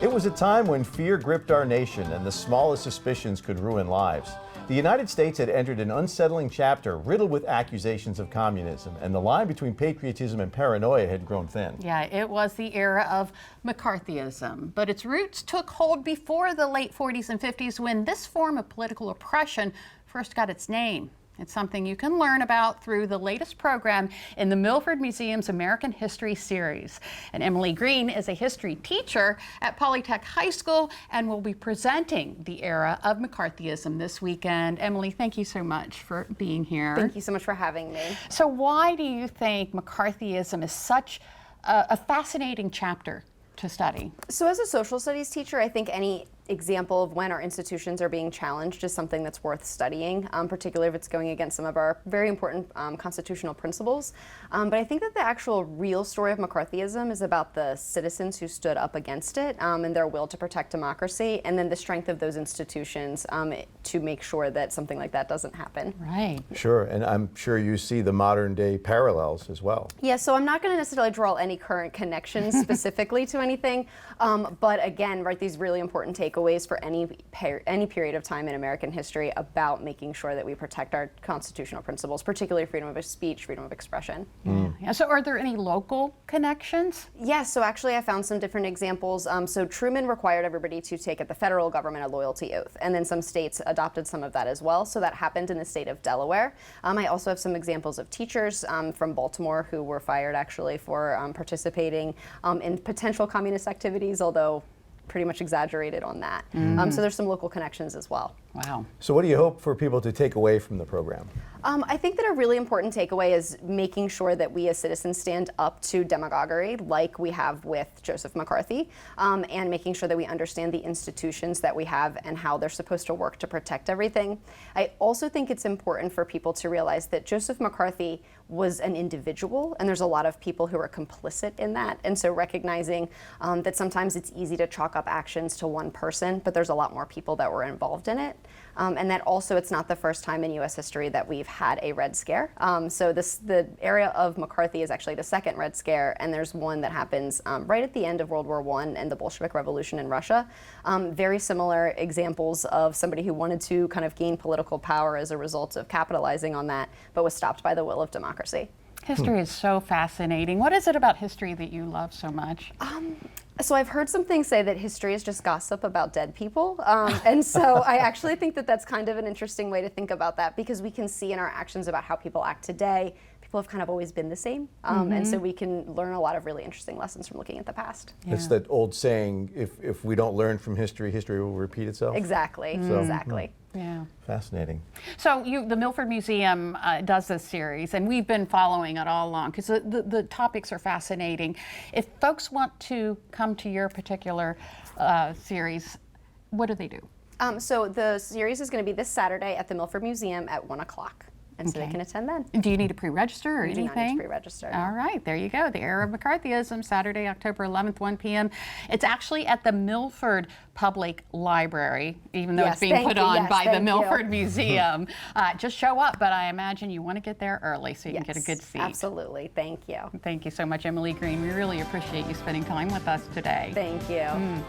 It was a time when fear gripped our nation and the smallest suspicions could ruin lives. The United States had entered an unsettling chapter riddled with accusations of communism, and the line between patriotism and paranoia had grown thin. Yeah, it was the era of McCarthyism, but its roots took hold before the late 40s and 50s when this form of political oppression first got its name. It's something you can learn about through the latest program in the Milford Museum's American History series. And Emily Green is a history teacher at Polytech High School and will be presenting the era of McCarthyism this weekend. Emily, thank you so much for being here. Thank you so much for having me. So why do you think McCarthyism is such a fascinating chapter to study? So as a social studies teacher, I think any example of when our institutions are being challenged is something that's worth studying, particularly if it's going against some of our very important constitutional principles. But I think that the actual real story of McCarthyism is about the citizens who stood up against it and their will to protect democracy, and then the strength of those institutions to make sure that something like that doesn't happen. Right. Sure, and I'm sure you see the modern day parallels as well. Yeah, so I'm not going to necessarily draw any current connections specifically to anything, but again, right, these really important takeaways for any period of time in American history about making sure that we protect our constitutional principles, particularly freedom of speech, freedom of expression. Yeah. So are there any local connections? Yes, so actually I found some different examples. So Truman required everybody to take at the federal government a loyalty oath, and then some states adopted some of that as well. So that happened in the state of Delaware. I also have some examples of teachers from Baltimore who were fired actually for participating in potential communist activities, although pretty much exaggerated on that. So there's some local connections as well. Wow. So what do you hope for people to take away from the program? I think that a really important takeaway is making sure that we as citizens stand up to demagoguery like we have with Joseph McCarthy, and making sure that we understand the institutions that we have and how they're supposed to work to protect everything. I also think it's important for people to realize that Joseph McCarthy was an individual, and there's a lot of people who are complicit in that. And so recognizing that sometimes it's easy to chalk up actions to one person, but there's a lot more people that were involved in it. And that also it's not the first time in U.S. history that we've had a Red Scare. So the area of McCarthy is actually the second Red Scare, and there's one that happens right at the end of World War I and the Bolshevik Revolution in Russia. Very similar examples of somebody who wanted to kind of gain political power as a result of capitalizing on that, but was stopped by the will of democracy. History is so fascinating. What is it about history that you love so much? So I've heard some things say that history is just gossip about dead people. And so I actually think that that's kind of an interesting way to think about that, because we can see in our actions about how people act today, people have kind of always been the same. And so we can learn a lot of really interesting lessons from looking at the past. Yeah. It's that old saying, if we don't learn from history, history will repeat itself. Exactly, exactly. Yeah. Fascinating. So the Milford Museum does this series, and we've been following it all along because the topics are fascinating. If folks want to come to your particular series, what do they do? So the series is going to be this Saturday at the Milford Museum at 1 o'clock. And so they can attend then. Do you need to pre-register or anything? You do not need to pre-register. All right, there you go. The Era of McCarthyism, Saturday, October 11th, 1 p.m. It's actually at the Milford Public Library, even though it's being put on by the Milford Museum. Just show up, but I imagine you want to get there early so you can get a good seat. Absolutely. Thank you. Thank you so much, Emily Green. We really appreciate you spending time with us today. Thank you.